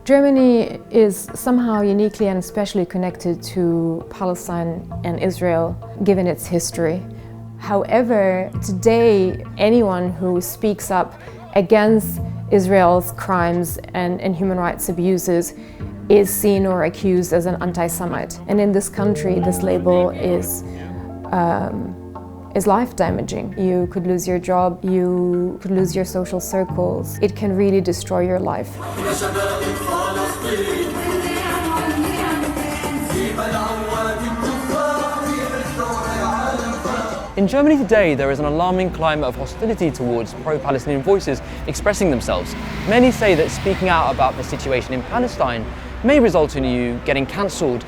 Germany is somehow uniquely and especially connected to Palestine and Israel, given its history. However, today, anyone who speaks up against Israel's crimes and human rights abuses is seen or accused as an anti-Semite. And in this country, this label is life-damaging. You could lose your job, you could lose your social circles. It can really destroy your life. In Germany today, there is an alarming climate of hostility towards pro-Palestinian voices expressing themselves. Many say that speaking out about the situation in Palestine may result in you getting cancelled,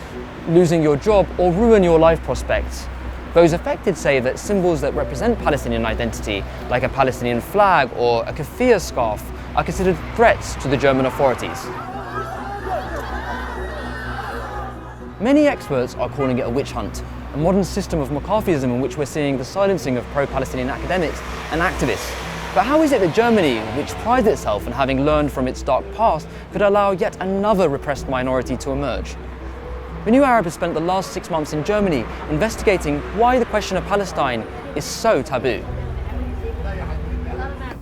losing your job, or ruin your life prospects. Those affected say that symbols that represent Palestinian identity, like a Palestinian flag or a keffiyeh scarf, are considered threats to the German authorities. Many experts are calling it a witch hunt, a modern system of McCarthyism in which we're seeing the silencing of pro-Palestinian academics and activists. But how is it that Germany, which prides itself on having learned from its dark past, could allow yet another repressed minority to emerge? The New Arab has spent the last 6 months in Germany investigating why the question of Palestine is so taboo.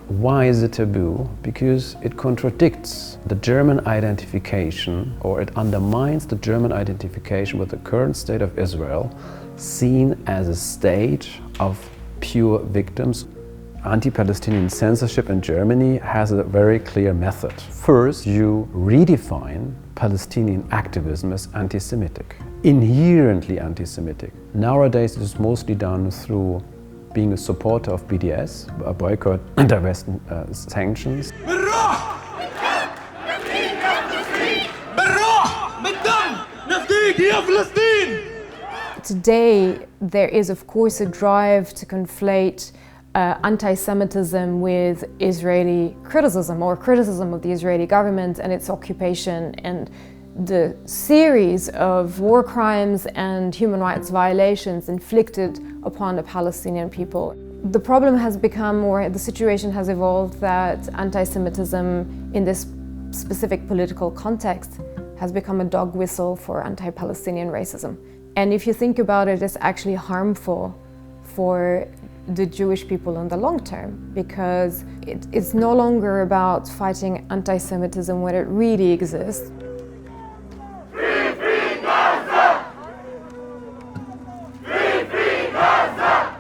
Why is it taboo? Because it contradicts the German identification, or it undermines the German identification with the current state of Israel, seen as a state of pure victims. Anti-Palestinian censorship in Germany has a very clear method. First, you redefine Palestinian activism as anti-Semitic, inherently anti-Semitic. Nowadays it is mostly done through being a supporter of BDS, a boycott and Western sanctions. Today, there is of course a drive to conflate anti-Semitism with Israeli criticism, or criticism of the Israeli government and its occupation and the series of war crimes and human rights violations inflicted upon the Palestinian people. The problem has become, or the situation has evolved, that anti-Semitism in this specific political context has become a dog whistle for anti-Palestinian racism. And if you think about it, it's actually harmful for the Jewish people in the long term, because it's no longer about fighting anti-Semitism when it really exists.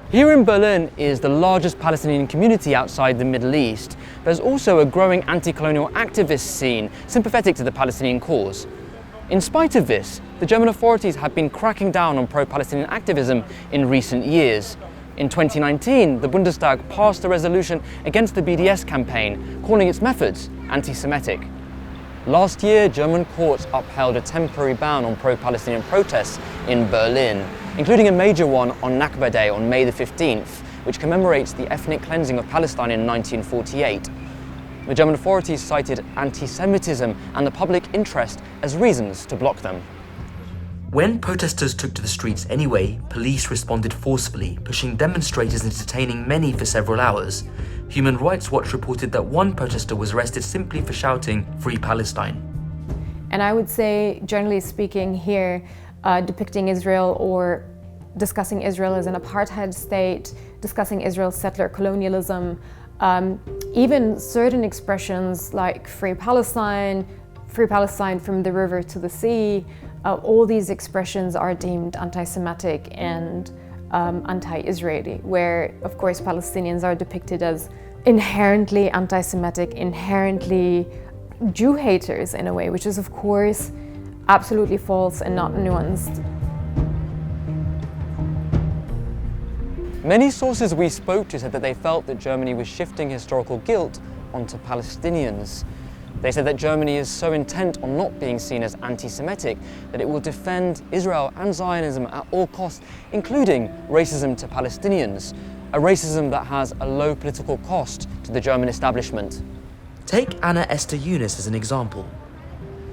Here in Berlin is the largest Palestinian community outside the Middle East. There's also a growing anti-colonial activist scene sympathetic to the Palestinian cause. In spite of this, the German authorities have been cracking down on pro-Palestinian activism in recent years. In 2019, the Bundestag passed a resolution against the BDS campaign, calling its methods anti-Semitic. Last year, German courts upheld a temporary ban on pro-Palestinian protests in Berlin, including a major one on Nakba Day on May the 15th, which commemorates the ethnic cleansing of Palestine in 1948. The German authorities cited antisemitism and the public interest as reasons to block them. When protesters took to the streets anyway, police responded forcefully, pushing demonstrators and detaining many for several hours. Human Rights Watch reported that one protester was arrested simply for shouting, "Free Palestine." And I would say, generally speaking, here, depicting Israel or discussing Israel as an apartheid state, discussing Israel's settler colonialism, even certain expressions like Free Palestine from the river to the sea, all these expressions are deemed anti-Semitic and anti-Israeli, where of course Palestinians are depicted as inherently anti-Semitic, inherently Jew haters in a way, which is of course absolutely false and not nuanced. Many sources we spoke to said that they felt that Germany was shifting historical guilt onto Palestinians. They said that Germany is so intent on not being seen as anti-Semitic that it will defend Israel and Zionism at all costs, including racism to Palestinians, a racism that has a low political cost to the German establishment. Take Anna Esther Yunus as an example.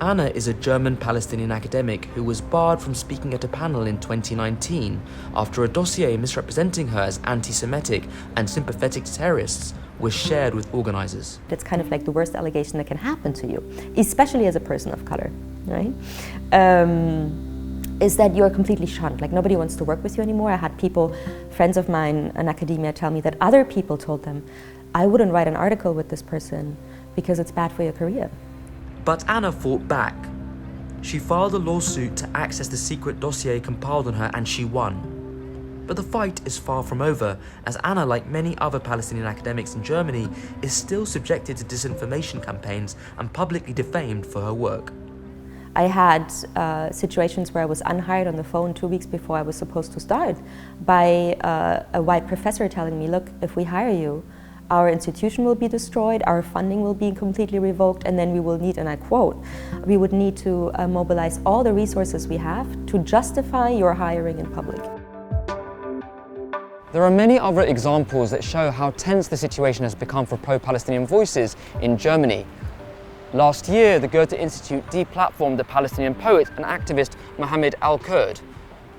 Anna is a German Palestinian academic who was barred from speaking at a panel in 2019 after a dossier misrepresenting her as anti-Semitic and sympathetic to terrorists was shared with organizers. It's kind of like the worst allegation that can happen to you, especially as a person of color, right? Is that you're completely shunned, like nobody wants to work with you anymore. I had people, friends of mine in academia, tell me that other people told them, I wouldn't write an article with this person because it's bad for your career. But Anna fought back. She filed a lawsuit to access the secret dossier compiled on her, and she won. But the fight is far from over, as Anna, like many other Palestinian academics in Germany, is still subjected to disinformation campaigns and publicly defamed for her work. I had situations where I was unhired on the phone 2 weeks before I was supposed to start by a white professor telling me, look, if we hire you, our institution will be destroyed, our funding will be completely revoked, and then we will need, and I quote, we would need to mobilize all the resources we have to justify your hiring in public. There are many other examples that show how tense the situation has become for pro-Palestinian voices in Germany. Last year, the Goethe Institute deplatformed the Palestinian poet and activist Mohammed al-Kurd.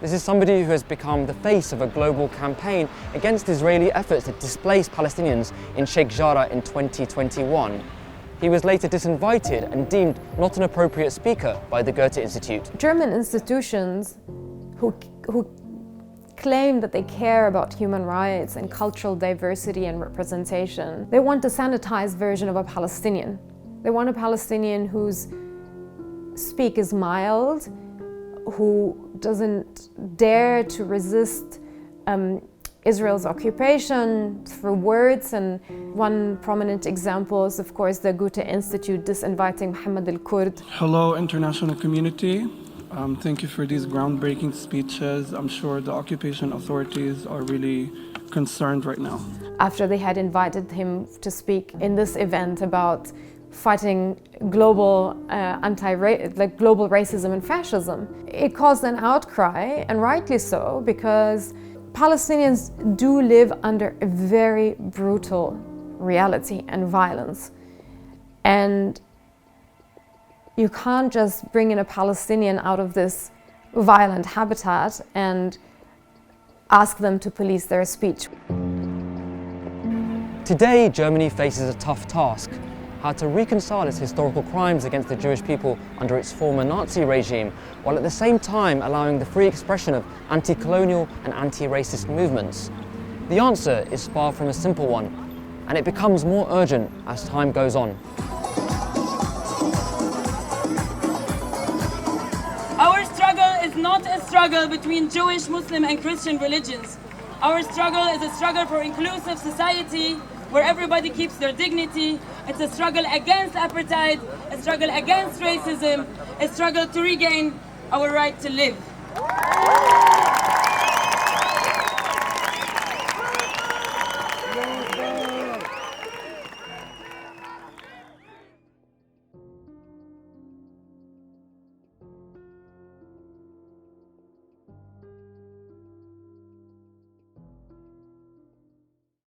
This is somebody who has become the face of a global campaign against Israeli efforts to displace Palestinians in Sheikh Jarrah in 2021. He was later disinvited and deemed not an appropriate speaker by the Goethe Institute. German institutions who claim that they care about human rights and cultural diversity and representation, they want a sanitized version of a Palestinian. They want a Palestinian whose speak is mild, who doesn't dare to resist Israel's occupation through words. And one prominent example is, of course, the Goethe Institute disinviting Mohammed al-Kurd. Hello, international community. Thank you for these groundbreaking speeches. I'm sure the occupation authorities are really concerned right now. After they had invited him to speak in this event about fighting global global racism and fascism, it caused an outcry, and rightly so, because Palestinians do live under a very brutal reality and violence. And you can't just bring in a Palestinian out of this violent habitat and ask them to police their speech. Today, Germany faces a tough task: how to reconcile its historical crimes against the Jewish people under its former Nazi regime, while at the same time allowing the free expression of anti-colonial and anti-racist movements. The answer is far from a simple one, and it becomes more urgent as time goes on. Our struggle is not a struggle between Jewish, Muslim and Christian religions. Our struggle is a struggle for inclusive society where everybody keeps their dignity. It's a struggle against apartheid, a struggle against racism, a struggle to regain our right to live.